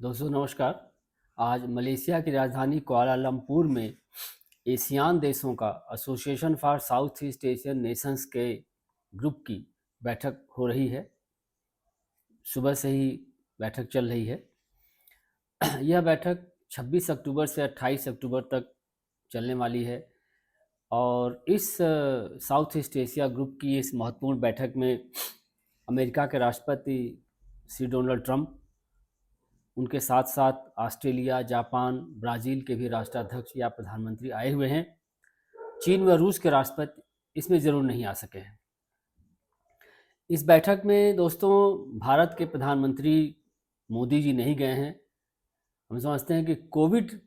दोस्तों नमस्कार। आज मलेशिया की राजधानी कुआलालंपुर में एशियान देशों का association for south east Asian Nations के ग्रुप की बैठक हो रही है। सुबह से ही बैठक चल रही है। यह बैठक 26 अक्टूबर से 28 अक्टूबर तक चलने वाली है और इस साउथ ईस्ट एशिया ग्रुप की इस महत्वपूर्ण बैठक में अमेरिका के राष्ट्रपति श्री डोनाल्ड ट्रंप, उनके साथ साथ ऑस्ट्रेलिया, जापान, ब्राज़ील के भी राष्ट्राध्यक्ष या प्रधानमंत्री आए हुए हैं। चीन व रूस के राष्ट्रपति इसमें ज़रूर नहीं आ सके हैं। इस बैठक में दोस्तों भारत के प्रधानमंत्री मोदी जी नहीं गए हैं। हम समझते हैं कि कोविड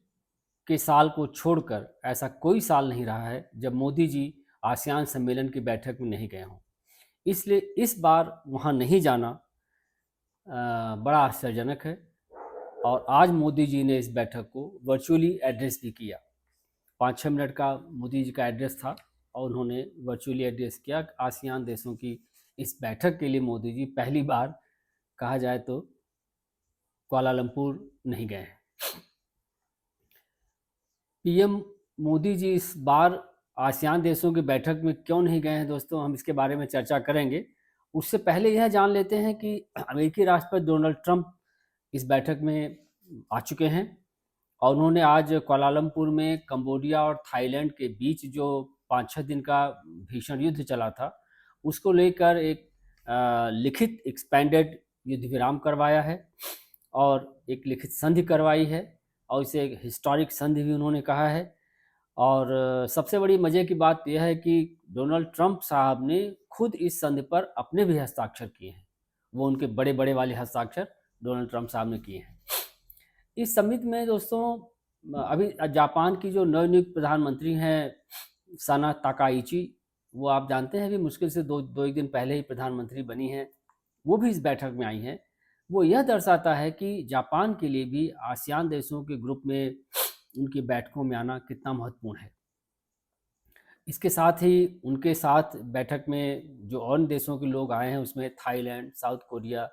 के साल को छोड़कर ऐसा कोई साल नहीं रहा है जब मोदी जी आसियान सम्मेलन की बैठक में नहीं गए हों। इसलिए इस बार वहाँ नहीं जाना बड़ा आश्चर्यजनक है। और आज मोदी जी ने इस बैठक को वर्चुअली एड्रेस भी किया। 5-6 मिनट का मोदी जी का एड्रेस था और उन्होंने वर्चुअली एड्रेस किया। आसियान देशों की इस बैठक के लिए मोदी जी पहली बार कहा जाए तो कुआलालंपुर नहीं गए हैं। पीएम मोदी जी इस बार आसियान देशों की बैठक में क्यों नहीं गए हैं दोस्तों, हम इसके बारे में चर्चा करेंगे। उससे पहले यह जान लेते हैं कि अमेरिकी राष्ट्रपति डोनाल्ड ट्रंप इस बैठक में आ चुके हैं और उन्होंने आज कुआलालंपुर में कंबोडिया और थाईलैंड के बीच जो 5-6 दिन का भीषण युद्ध चला था उसको लेकर एक लिखित एक्सपेंडेड युद्ध विराम करवाया है और एक लिखित संधि करवाई है और इसे एक हिस्टोरिक संधि भी उन्होंने कहा है। और सबसे बड़ी मज़े की बात यह है कि डोनाल्ड ट्रंप साहब ने खुद इस संधि पर अपने भी हस्ताक्षर किए हैं। वो उनके बड़े बड़े वाले हस्ताक्षर डोनाल्ड ट्रंप साहब ने किए हैं। इस समिट में दोस्तों अभी जापान की जो नवनियुक्त प्रधानमंत्री हैं सना ताकाइची, वो आप जानते हैं अभी मुश्किल से दो एक दिन पहले ही प्रधानमंत्री बनी हैं, वो भी इस बैठक में आई हैं। वो यह दर्शाता है कि जापान के लिए भी आसियान देशों के ग्रुप में उनकी बैठकों में आना कितना महत्वपूर्ण है। इसके साथ ही उनके साथ बैठक में जो और देशों के लोग आए हैं उसमें Thailand, south Korea,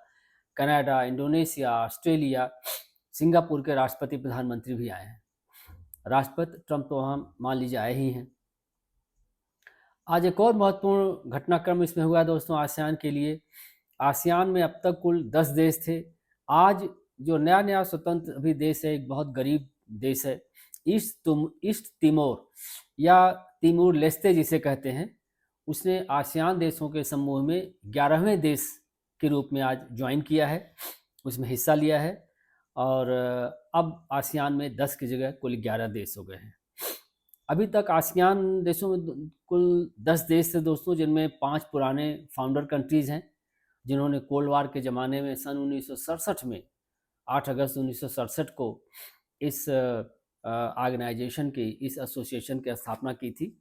Canada, Indonesia, Australia, Singapore के राष्ट्रपति प्रधानमंत्री भी आए हैं। राष्ट्रपति ट्रंप तो वहाँ मान लीजिए आए ही हैं। आज एक और महत्वपूर्ण घटनाक्रम इसमें हुआ दोस्तों आसियान के लिए। आसियान में अब तक कुल 10 देश थे। आज जो नया नया स्वतंत्र अभी देश है, एक बहुत गरीब देश है, ईस्ट तिमोर या तिमूर लेस्ते जिसे कहते हैं, उसने आसियान देशों के समूह में 11वें देश के रूप में आज ज्वाइन किया है, उसमें हिस्सा लिया है और अब आसियान में 10 की जगह कुल 11 देश हो गए हैं। अभी तक आसियान देशों में कुल 10 देश थे दोस्तों, जिनमें 5 पुराने फाउंडर कंट्रीज़ हैं जिन्होंने कोल्ड वार के ज़माने में सन 1967 में 8 अगस्त 1967 को इस ऑर्गेनाइजेशन की, इस एसोसिएशन की स्थापना की थी।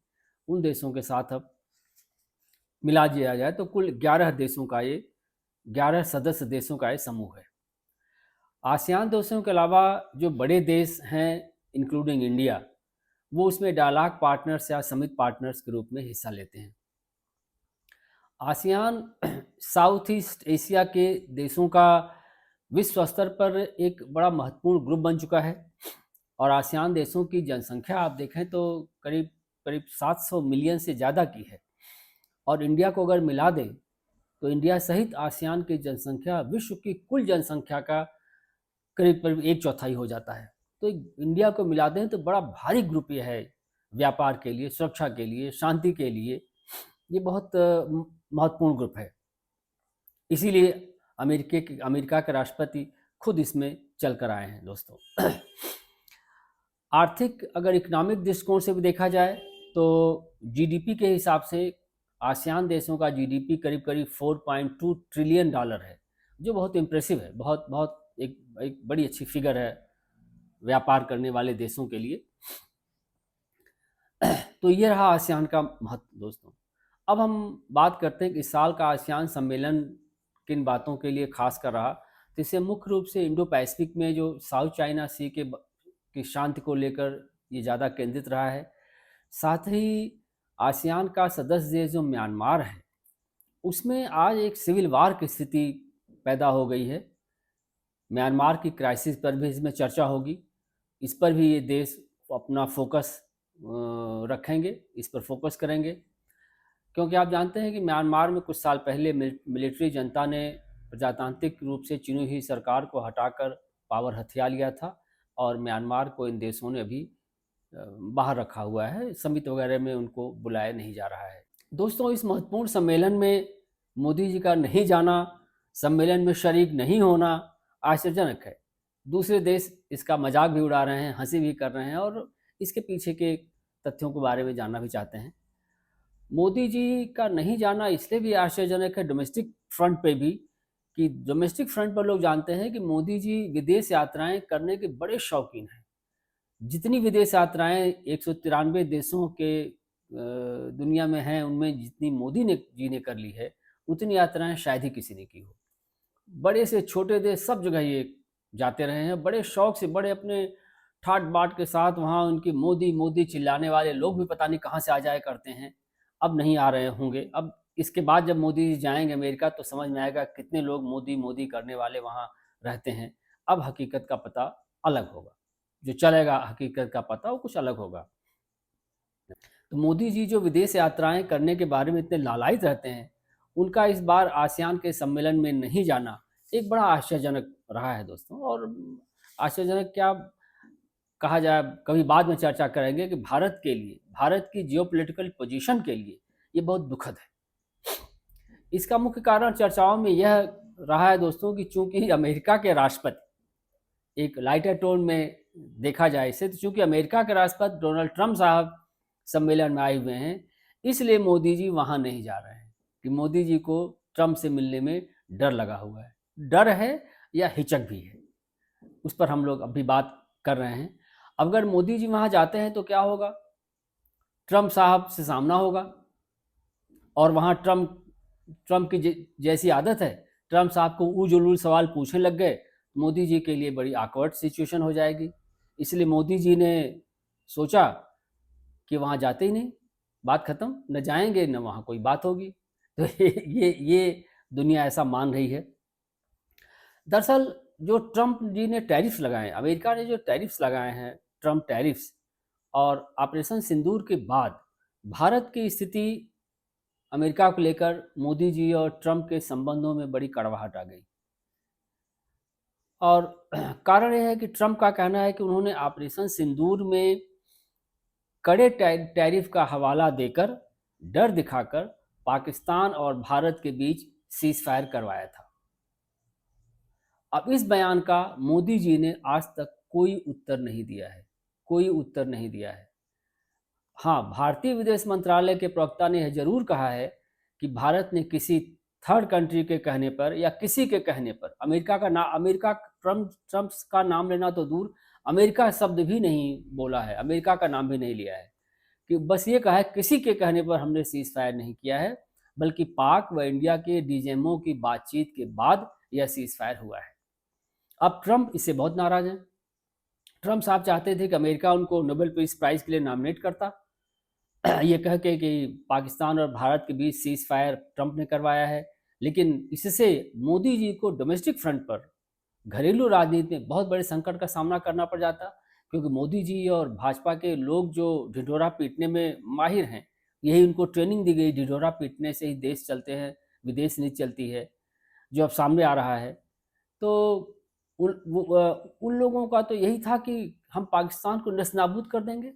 उन देशों के साथ अब मिला दिया जाए तो कुल 11 देशों का ये 11 सदस्य देशों का ये समूह है। आसियान देशों के अलावा जो बड़े देश हैं इंक्लूडिंग इंडिया, वो उसमें डायलॉग पार्टनर्स या समिट पार्टनर्स के रूप में हिस्सा लेते हैं। आसियान साउथ ईस्ट एशिया के देशों का विश्व स्तर पर एक बड़ा महत्वपूर्ण ग्रुप बन चुका है और आसियान देशों की जनसंख्या आप देखें तो करीब करीब 700 मिलियन से ज़्यादा की है और इंडिया को अगर मिला दें तो इंडिया सहित आसियान की जनसंख्या विश्व की कुल जनसंख्या का करीब करीब 1/4 हो जाता है। तो इंडिया को मिला दें तो बड़ा भारी ग्रुप ये है, व्यापार के लिए, सुरक्षा के लिए, शांति के लिए ये बहुत महत्वपूर्ण ग्रुप है। इसीलिए अमेरिका के राष्ट्रपति खुद इसमें चल कर आए हैं दोस्तों। आर्थिक अगर इकोनॉमिक दृष्टिकोण से भी देखा जाए तो जीडीपी के हिसाब से आसियान देशों का जीडीपी करीब करीब 4.2 ट्रिलियन डॉलर है, जो बहुत इम्प्रेसिव है, बहुत बहुत एक बड़ी अच्छी फिगर है व्यापार करने वाले देशों के लिए। तो ये रहा आसियान का महत्व दोस्तों। अब हम बात करते हैं कि इस साल का आसियान सम्मेलन किन बातों के लिए खास कर रहा। तो इसे मुख्य रूप से इंडो पैसिफिक में जो साउथ चाइना सी की शांति को लेकर ये ज़्यादा केंद्रित रहा है। साथ ही आसियान का सदस्य देश जो म्यांमार है, उसमें आज एक सिविल वार की स्थिति पैदा हो गई है। म्यांमार की क्राइसिस पर भी इसमें चर्चा होगी। इस पर भी ये देश अपना फोकस रखेंगे, इस पर फोकस करेंगे, क्योंकि आप जानते हैं कि म्यांमार में कुछ साल पहले मिलिट्री जनता ने प्रजातांत्रिक रूप से चुनी हुई सरकार को हटाकर पावर हथिया लिया था, और म्यांमार को इन देशों ने अभी बाहर रखा हुआ है, समिट वगैरह में उनको बुलाया नहीं जा रहा है। दोस्तों, इस महत्वपूर्ण सम्मेलन में मोदी जी का नहीं जाना, सम्मेलन में शरीक नहीं होना आश्चर्यजनक है। दूसरे देश इसका मजाक भी उड़ा रहे हैं, हंसी भी कर रहे हैं, और इसके पीछे के तथ्यों के बारे में जानना भी चाहते हैं। मोदी जी का नहीं जाना इसलिए भी आश्चर्यजनक है डोमेस्टिक फ्रंट पे भी, कि डोमेस्टिक फ्रंट पर लोग जानते हैं कि मोदी जी विदेश यात्राएं करने के बड़े शौकीन हैं। जितनी विदेश यात्राएं 193 देशों के दुनिया में हैं, उनमें जितनी मोदी ने जी ने कर ली है, उतनी यात्राएं शायद ही किसी ने की हो। बड़े से छोटे देश सब जगह ये जाते रहे हैं, बड़े शौक से, बड़े अपने ठाट बाट के साथ। वहाँ उनकी मोदी मोदी चिल्लाने वाले लोग भी पता नहीं कहाँ से आ जाया करते हैं। अब नहीं आ रहे होंगे। अब इसके बाद जब मोदी जी जाएंगे अमेरिका तो समझ में आएगा कितने लोग मोदी मोदी करने वाले वहाँ रहते हैं। अब हकीकत का पता अलग होगा, जो चलेगा हकीकत का पता वो कुछ अलग होगा। तो मोदी जी जो विदेश यात्राएं करने के बारे में इतने लालायित रहते हैं, उनका इस बार आसियान के सम्मेलन में नहीं जाना एक बड़ा आश्चर्यजनक रहा है दोस्तों। और आश्चर्यजनक क्या कहा जाए, कभी बाद में चर्चा करेंगे कि भारत के लिए, भारत की जियोपॉलिटिकल पोजीशन के लिए ये बहुत दुखद है। इसका मुख्य कारण चर्चाओं में यह रहा है दोस्तों कि चूंकि अमेरिका के राष्ट्रपति, एक लाइटर टोन में देखा जाए इसे, तो चूंकि अमेरिका के राष्ट्रपति डोनाल्ड ट्रंप साहब सम्मेलन में आए हुए हैं, इसलिए मोदी जी वहां नहीं जा रहे हैं। कि मोदी जी को ट्रंप से मिलने में डर लगा हुआ है। डर है या हिचक भी है, उस पर हम लोग अभी बात कर रहे हैं। अगर मोदी जी वहां जाते हैं तो क्या होगा? ट्रंप साहब से सामना होगा, और वहां ट्रंप की जैसी आदत है, ट्रंप साहब को उजुल सवाल पूछने लग गए, मोदी जी के लिए बड़ी ऑकवर्ड सिचुएशन हो जाएगी। इसलिए मोदी जी ने सोचा कि वहां जाते ही नहीं, बात खत्म, न जाएंगे न वहां कोई बात होगी। तो ये दुनिया ऐसा मान रही है। दरअसल जो ट्रंप जी ने टैरिफ्स लगाए, अमेरिका ने जो टैरिफ्स लगाए हैं, ट्रंप टैरिफ्स, और ऑपरेशन सिंदूर के बाद भारत की स्थिति अमेरिका को लेकर मोदी जी और ट्रंप के संबंधों में बड़ी कड़वाहट आ गई। और कारण यह है कि ट्रंप का कहना है कि उन्होंने ऑपरेशन सिंदूर में कड़े टैरिफ का हवाला देकर, डर दिखाकर पाकिस्तान और भारत के बीच सीज फायर करवाया था। अब इस बयान का मोदी जी ने आज तक कोई उत्तर नहीं दिया है, कोई उत्तर नहीं दिया है। हाँ, भारतीय विदेश मंत्रालय के प्रवक्ता ने यह जरूर कहा है कि भारत ने किसी थर्ड कंट्री के कहने पर या किसी के कहने पर अमेरिका ट्रंप का नाम लेना तो दूर, अमेरिका शब्द भी नहीं बोला है, अमेरिका का नाम भी नहीं लिया है, कि बस ये कहा है किसी के कहने पर हमने सीज फायर नहीं किया है, बल्कि पाक व इंडिया के डीजीएमओ की बातचीत के बाद यह सीज फायर हुआ है। अब ट्रंप इससे बहुत नाराज हैं। ट्रंप साहब चाहते थे कि अमेरिका उनको नोबेल पीस प्राइज के लिए नॉमिनेट करता, ये कह के कि पाकिस्तान और भारत के बीच सीज फायर ट्रंप ने करवाया है। लेकिन इससे मोदी जी को डोमेस्टिक फ्रंट पर, घरेलू राजनीति में बहुत बड़े संकट का सामना करना पड़ जाता, क्योंकि मोदी जी और भाजपा के लोग जो ढिढोरा पीटने में माहिर हैं, यही उनको ट्रेनिंग दी गई, ढिढोरा पीटने से ही देश चलते हैं, विदेश नीति चलती है, जो अब सामने आ रहा है। तो उन लोगों का तो यही था कि हम पाकिस्तान को नस्तानाबूद कर देंगे।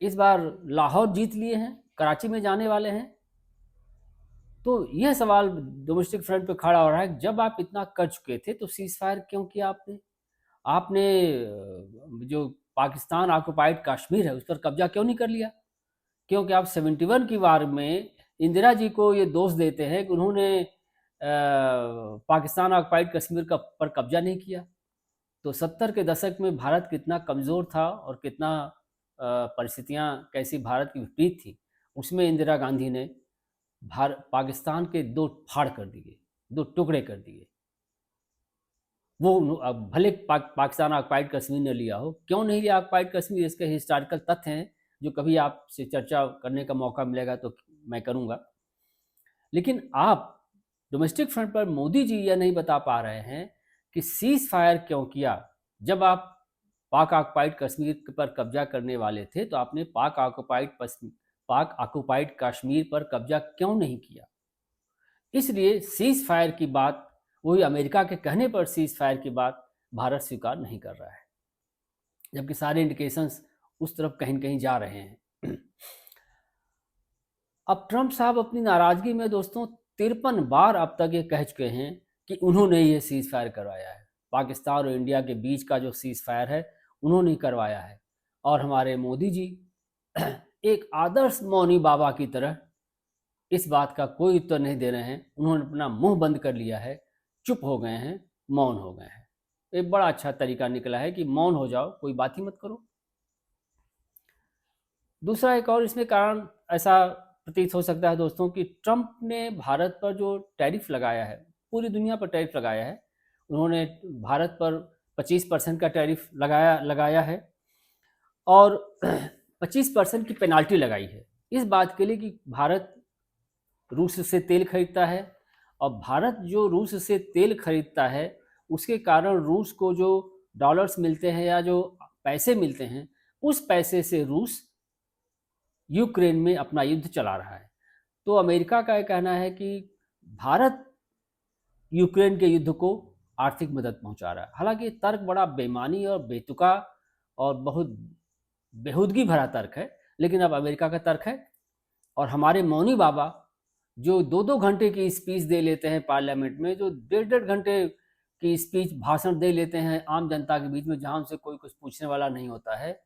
इस बार लाहौर जीत लिए हैं, कराची में जाने वाले हैं। तो यह सवाल डोमेस्टिक फ्रंट पे खड़ा हो रहा है, जब आप इतना कर चुके थे तो सीज फायर क्यों किया आपने? आपने जो पाकिस्तान ऑक्युपाइड कश्मीर है उस पर कब्जा क्यों नहीं कर लिया? क्योंकि आप 71 की वार में इंदिरा जी को ये दोष देते हैं कि उन्होंने पाकिस्तान ऑक्युपाइड कश्मीर का पर कब्जा नहीं किया। तो 70 के दशक में भारत कितना कमज़ोर था और कितना परिस्थितियाँ कैसी भारत की विपरीत थी, उसमें इंदिरा गांधी ने पाकिस्तान के दो फाड़ कर दिए, दो टुकड़े कर दिए। वो अब भले पाकिस्तान ऑक्युपाइड कश्मीर ने लिया हो, क्यों नहीं लिया ऑक्युपाइड कश्मीर, इसके हिस्टोरिकल तथ्य हैं जो कभी आपसे चर्चा करने का मौका मिलेगा तो मैं करूँगा। लेकिन आप डोमेस्टिक फ्रंट पर मोदी जी यह नहीं बता पा रहे हैं कि सीज फायर क्यों किया। जब आप पाक ऑक्युपाइड कश्मीर पर कब्जा करने वाले थे तो आपने पाक ऑक्युपाइड कश्मीर पर कब्जा क्यों नहीं किया। इसलिए सीज फायर की बात, वही अमेरिका के कहने पर सीज फायर की बात भारत स्वीकार नहीं कर रहा है, जबकि सारे इंडिकेशंस उस तरफ कहीं कहीं जा रहे हैं। अब ट्रंप साहब अपनी नाराजगी में दोस्तों 53 बार अब तक ये कह चुके हैं कि उन्होंने ये सीज फायर करवाया है। पाकिस्तान और इंडिया के बीच का जो सीज फायर है उन्होंने ही करवाया है। और हमारे मोदी जी एक आदर्श मौनी बाबा की तरह इस बात का कोई उत्तर नहीं दे रहे हैं। उन्होंने अपना मुंह बंद कर लिया है, चुप हो गए हैं, मौन हो गए हैं। एक बड़ा अच्छा तरीका निकला है कि मौन हो जाओ, कोई बात ही मत करो। दूसरा एक और इसमें कारण ऐसा प्रतीत हो सकता है दोस्तों कि ट्रंप ने भारत पर जो टैरिफ लगाया है, पूरी दुनिया पर टैरिफ लगाया है। उन्होंने भारत पर 25% का टैरिफ लगाया है और 25% की पेनाल्टी लगाई है इस बात के लिए कि भारत रूस से तेल खरीदता है। और भारत जो रूस से तेल खरीदता है उसके कारण रूस को जो डॉलर्स मिलते हैं या जो पैसे मिलते हैं, उस पैसे से रूस यूक्रेन में अपना युद्ध चला रहा है। तो अमेरिका का यह कहना है कि भारत यूक्रेन के युद्ध को आर्थिक मदद पहुंचा रहा है। हालांकि तर्क बड़ा बेईमानी और बेतुका और बहुत बेहूदगी भरा तर्क है, लेकिन अब अमेरिका का तर्क है। और हमारे मौनी बाबा जो 2-2 घंटे की स्पीच दे लेते हैं पार्लियामेंट में, जो 1.5 घंटे की स्पीच भाषण दे लेते हैं आम जनता के बीच में, जहां उनसे कोई कुछ पूछने वाला नहीं होता है,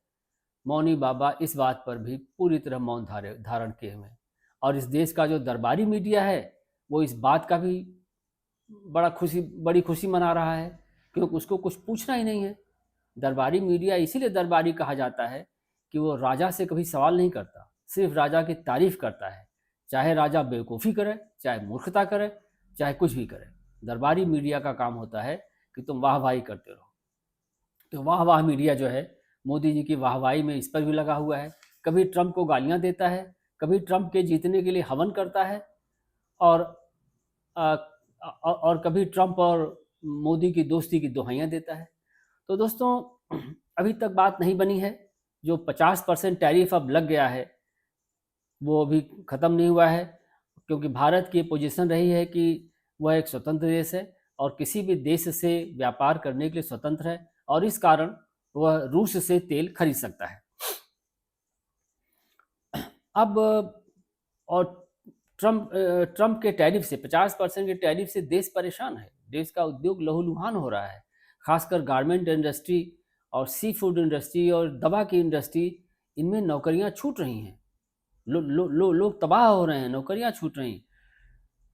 मौनी बाबा इस बात पर भी पूरी तरह मौन धारण किए हुए हैं। और इस देश का जो दरबारी मीडिया है वो इस बात का भी बड़ी खुशी मना रहा है, क्योंकि उसको कुछ पूछना ही नहीं है। दरबारी मीडिया इसीलिए दरबारी कहा जाता है कि वो राजा से कभी सवाल नहीं करता, सिर्फ राजा की तारीफ करता है, चाहे राजा बेवकूफ़ी करे, चाहे मूर्खता करे, चाहे कुछ भी करे। दरबारी मीडिया का काम होता है कि तुम वाहवाही करते रहो। तो वाह मीडिया जो है मोदी जी की वाहवाही में इस पर भी लगा हुआ है। कभी ट्रंप को गालियां देता है, कभी ट्रंप के जीतने के लिए हवन करता है, और और कभी ट्रंप और मोदी की दोस्ती की दुहाइयां देता है। तो दोस्तों अभी तक बात नहीं बनी है। जो 50% टैरिफ अब लग गया है वो अभी ख़त्म नहीं हुआ है, क्योंकि भारत की पोजीशन रही है कि वह एक स्वतंत्र देश है और किसी भी देश से व्यापार करने के लिए स्वतंत्र है, और इस कारण वह रूस से तेल खरीद सकता है। अब और ट्रंप के टैरिफ से 50% के टैरिफ से देश परेशान है। देश का उद्योग लहूलुहान हो रहा है, खासकर गारमेंट इंडस्ट्री और सी फूड इंडस्ट्री और दवा की इंडस्ट्री, इनमें नौकरियां छूट रही हैं। लोग तबाह हो रहे हैं, नौकरियां छूट रही हैं।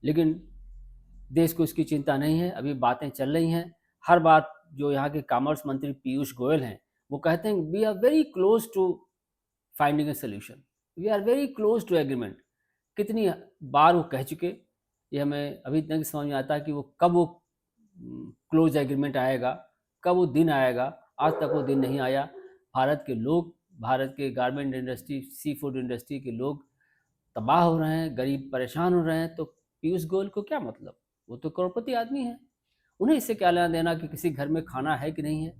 लेकिन देश को इसकी चिंता नहीं है। अभी बातें चल रही हैं। हर बात जो यहाँ के कॉमर्स मंत्री पीयूष गोयल हैं वो कहते हैं we are very close to finding a solution, we are very close to agreement. कितनी बार वो कह चुके, ये हमें अभी तक समझ में आता है कि वो कब वो क्लोज एग्रीमेंट आएगा, कब वो दिन आएगा। आज तक वो दिन नहीं आया। भारत के लोग, भारत के garment industry, sea food industry के लोग तबाह हो रहे हैं, गरीब परेशान हो रहे हैं। तो पीयूष गोयल को क्या मतलब, वो तो करोड़पति आदमी है, उन्हें इससे क्या लेना देना कि किसी घर में खाना है कि नहीं है,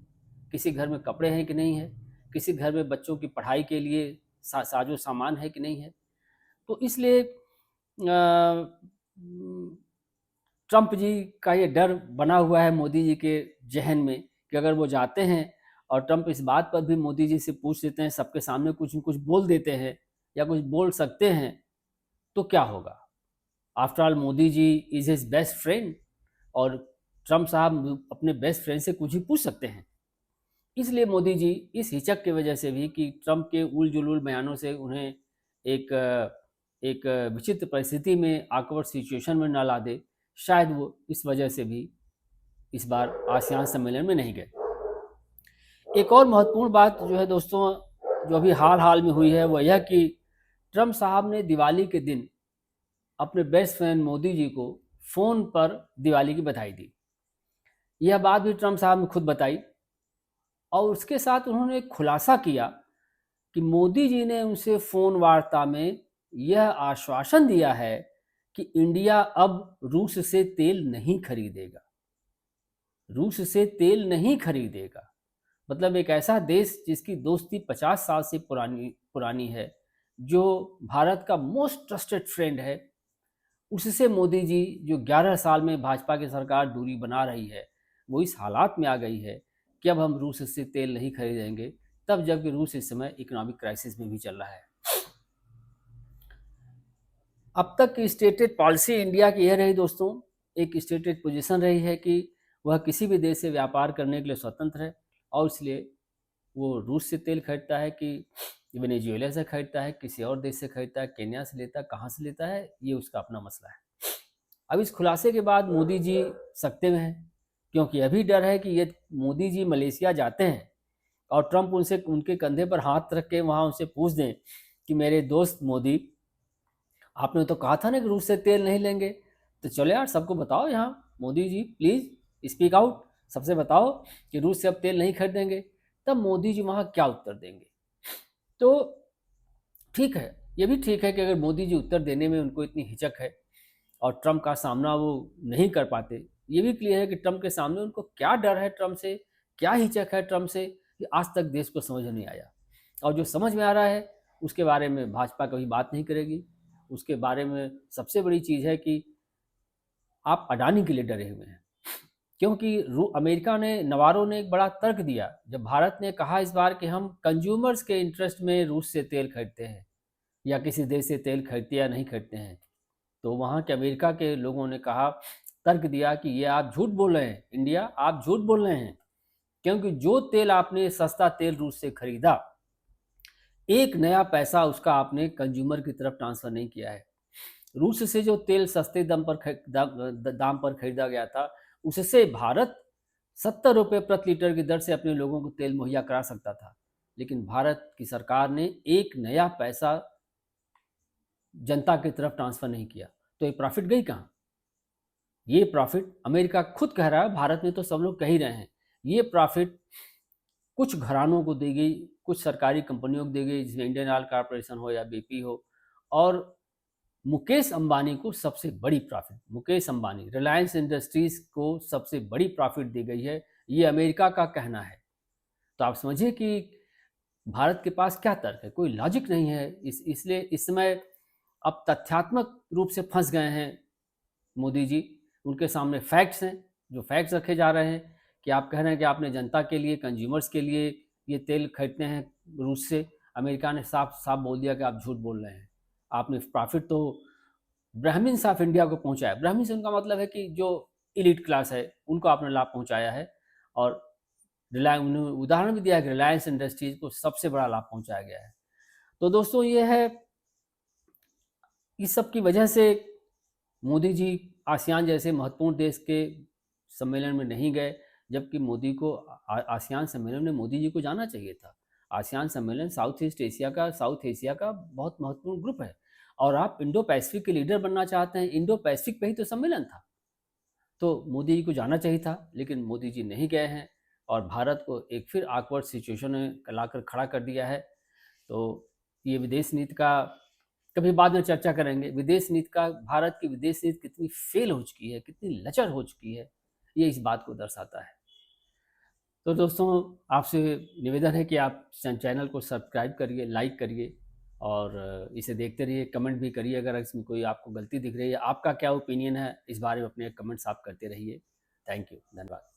किसी घर में कपड़े हैं कि नहीं है, किसी घर में बच्चों की पढ़ाई के लिए साजो सामान है कि नहीं है। तो इसलिए ट्रंप जी का ये डर बना हुआ है मोदी जी के जहन में कि अगर वो जाते हैं और ट्रंप इस बात पर भी मोदी जी से पूछ लेते हैं, सबके सामने कुछ न कुछ बोल देते हैं या कुछ बोल सकते हैं, तो क्या होगा। After all Modi ji is his best friend, और ट्रंप साहब अपने बेस्ट फ्रेंड से कुछ भी पूछ सकते हैं। इसलिए मोदी जी इस हिचक की वजह से भी कि ट्रंप के उल जुलूल बयानों से उन्हें एक एक विचित्र परिस्थिति में, awkward सिचुएशन में ना ला दे, शायद वो इस वजह से भी इस बार आसियान सम्मेलन में नहीं गए। एक और महत्वपूर्ण बात जो है दोस्तों, जो अभी हाल में हुई है, वह यह कि ट्रंप साहब ने दिवाली के दिन अपने बेस्ट फ्रेंड मोदी जी को फ़ोन पर दिवाली की बधाई दी। यह बात भी ट्रंप साहब ने खुद बताई, और उसके साथ उन्होंने एक खुलासा किया कि मोदी जी ने उनसे फ़ोन वार्ता में यह आश्वासन दिया है कि इंडिया अब रूस से तेल नहीं खरीदेगा। रूस से तेल नहीं खरीदेगा। मतलब एक ऐसा देश जिसकी दोस्ती 50 साल से पुरानी पुरानी है, जो भारत का मोस्ट ट्रस्टेड फ्रेंड है, उससे मोदी जी जो 11 साल में भाजपा की सरकार दूरी बना रही है, वो इस हालात में आ गई है कि अब हम रूस से तेल नहीं खरीदेंगे, तब जबकि रूस इस समय इकोनॉमिक क्राइसिस में भी चल रहा है। अब तक की स्टेटेड पॉलिसी इंडिया की यह रही दोस्तों, एक स्टेटेड पोजीशन रही है कि वह किसी भी देश से व्यापार करने के लिए स्वतंत्र है, और इसलिए वो रूस से तेल खरीदता है कि वेनेजुएला से खरीदता है, किसी और देश से खरीदता है, केन्या से लेता है, कहाँ से लेता है, ये उसका अपना मसला है। अब इस खुलासे के बाद मोदी जी सकते में हैं, क्योंकि अभी डर है कि ये मोदी जी मलेशिया जाते हैं और ट्रंप उनसे उनके कंधे पर हाथ रख के वहाँ उनसे पूछ दें कि मेरे दोस्त मोदी, आपने तो कहा था ना कि रूस से तेल नहीं लेंगे, तो चलो यार सबको बताओ यहाँ, Modi ji please speak out, सबसे बताओ कि रूस से अब तेल नहीं खरीदेंगे। तब मोदी जी वहाँ क्या उत्तर देंगे? तो ठीक है, ये भी ठीक है कि अगर मोदी जी उत्तर देने में उनको इतनी हिचक है और ट्रंप का सामना वो नहीं कर पाते, ये भी क्लियर है कि ट्रंप के सामने उनको क्या डर है ट्रंप से, क्या हिचक है ट्रंप से, कि आज तक देश को समझ नहीं आया। और जो समझ में आ रहा है उसके बारे में भाजपा कभी बात नहीं करेगी। उसके बारे में सबसे बड़ी चीज़ है कि आप अडानी के लिए डरे हुए हैं, क्योंकि अमेरिका ने, नवारो ने एक बड़ा तर्क दिया जब भारत ने कहा इस बार कि हम कंज्यूमर्स के इंटरेस्ट में रूस से तेल खरीदते हैं या किसी देश से तेल खरीदते या नहीं खरीदते हैं। तो वहाँ के अमेरिका के लोगों ने कहा, तर्क दिया कि ये आप झूठ बोल रहे हैं, इंडिया आप झूठ बोल रहे हैं, क्योंकि जो तेल आपने सस्ता तेल रूस से खरीदा, एक नया पैसा उसका आपने कंज्यूमर की तरफ ट्रांसफर नहीं किया है। रूस से जो तेल सस्ते दाम पर खरीदा गया था, उससे भारत 70 रुपये प्रति लीटर की दर से अपने लोगों को तेल मुहैया करा सकता था, लेकिन भारत की सरकार ने एक नया पैसा जनता की तरफ ट्रांसफर नहीं किया। तो ये प्रॉफिट गई कहाँ? ये प्रॉफिट अमेरिका खुद कह रहा है, भारत में तो सब लोग कह ही रहे हैं, ये प्रॉफिट कुछ घरानों को दी गई, कुछ सरकारी कंपनियों को दी गई, जिसमें इंडियन ऑयल कॉरपोरेशन हो या बीपी हो, और मुकेश अंबानी को सबसे बड़ी प्रॉफिट, मुकेश अंबानी रिलायंस इंडस्ट्रीज को सबसे बड़ी प्रॉफिट दी गई है, ये अमेरिका का कहना है। तो आप समझिए कि भारत के पास क्या तर्क है, कोई लॉजिक नहीं है। इसलिए इस समय अब तथ्यात्मक रूप से फंस गए हैं मोदी जी। उनके सामने फैक्ट्स हैं, जो फैक्ट्स रखे जा रहे हैं कि आप कह रहे हैं कि आपने जनता के लिए, कंज्यूमर्स के लिए ये तेल खरीदते हैं रूस से। अमेरिका ने साफ साफ बोल दिया कि आप झूठ बोल रहे हैं, आपने प्रॉफिट तो ब्राह्मण्स ऑफ इंडिया को पहुंचाया। ब्राह्मण्स उनका मतलब है कि जो इलीट क्लास है, उनको आपने लाभ पहुंचाया है। और उन्होंने उदाहरण भी दिया है कि रिलायंस इंडस्ट्रीज को सबसे बड़ा लाभ पहुंचाया गया है। तो दोस्तों ये है, इस सब की वजह से मोदी जी आसियान जैसे महत्वपूर्ण देश के सम्मेलन में नहीं गए, जबकि मोदी को आसियान सम्मेलन में मोदी जी को जाना चाहिए था। आसियान सम्मेलन साउथ एशिया का बहुत महत्वपूर्ण ग्रुप है, और आप इंडो पैसिफिक के लीडर बनना चाहते हैं, इंडो पैसिफिक पे ही तो सम्मेलन था, तो मोदी जी को जाना चाहिए था, लेकिन मोदी जी नहीं गए हैं और भारत को एक फिर ऑकवर्ड सिचुएशन में लाकर खड़ा कर दिया है। तो ये विदेश नीति का कभी बाद में चर्चा करेंगे। विदेश नीति का, भारत की विदेश नीति कितनी फेल हो चुकी है, कितनी लचर हो चुकी है, ये इस बात को दर्शाता है। तो दोस्तों आपसे निवेदन है कि आप चैनल को सब्सक्राइब करिए, लाइक करिए, और इसे देखते रहिए, कमेंट भी करिए अगर इसमें कोई आपको गलती दिख रही है। आपका क्या ओपिनियन है इस बारे में, अपने कमेंट्स आप करते रहिए। थैंक यू, धन्यवाद।